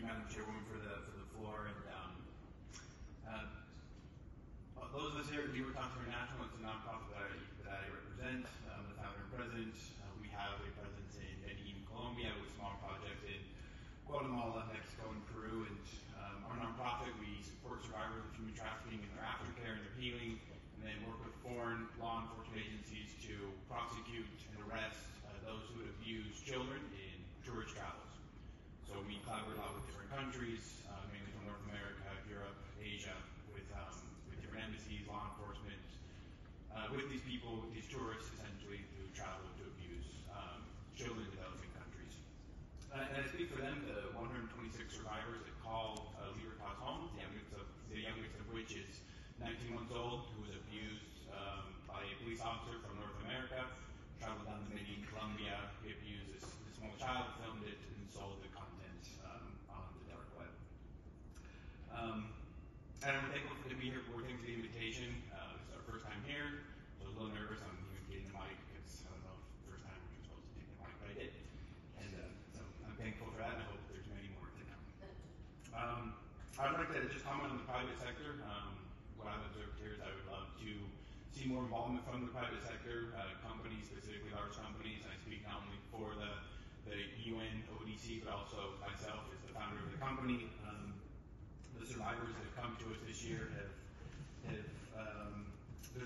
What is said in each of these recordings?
you, Madam Chairwoman, for the floor. And those of us here at Libertas International, it's a nonprofit that I represent. The founder and president. We have a presence in Medellin, Colombia, with small projects in Guatemala, Mexico, and Peru. And our nonprofit, we support survivors of human trafficking in their aftercare and their healing, and then work with foreign law enforcement agencies to prosecute and arrest those who would abuse children in tourist travels. So we collaborate a lot with different countries, mainly from North America, Europe, Asia, with different embassies, law enforcement, with these people, with these tourists, essentially, who travel to abuse children in developing countries. And I speak for them, the 126 survivors that call Libertas home, the youngest of which is 19 months old, who was abused by a police officer from North America, traveled down to Medellin, Colombia. He abused this small child, filmed it, and sold the content on the dark web. And I'm thankful to be here. We're thankful for the invitation. This is our first time here, so I was a little nervous. I'm even getting the mic because I don't know if first time you're supposed to take the mic, but I did. And so I'm thankful for that, and I hope there's many more to come. I'd like to just comment on the private sector. What I've observed here is I would love to see more involvement from the private sector, companies, specifically large companies. I speak not only for the UN ODC, but also myself as the founder of the company. The survivors that have come to us this year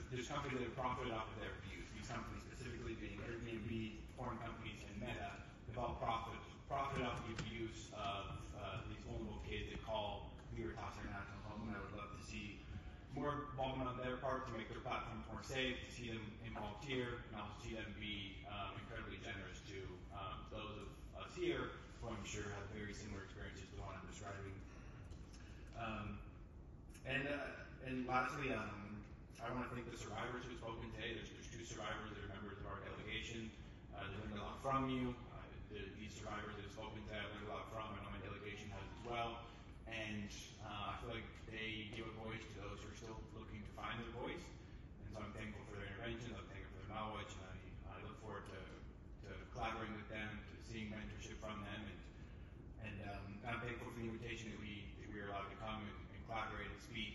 there's companies that have profited off of their abuse. These companies specifically being Airbnb, foreign companies, and Meta, have all profited off the abuse of these vulnerable kids that call Libertas International home. And I would love to see more involvement on their part to make their platforms more safe, to see them involved here, and also see them be incredibly generous to those of us here who I'm sure have very similar experiences to the one I'm describing. And lastly, I want to thank the survivors who have spoken today. There's two survivors that are members of our delegation. They learned a lot from you. These survivors that have spoken today, I learned a lot from. I know my delegation has as well. And I feel like they give a voice to those who are still looking to find their voice. And so I'm thankful for their interventions. I'm thankful for their knowledge. And I look forward to collaborating with them, to seeing mentorship from them. And I'm thankful for the invitation that we are allowed to come and collaborate and speak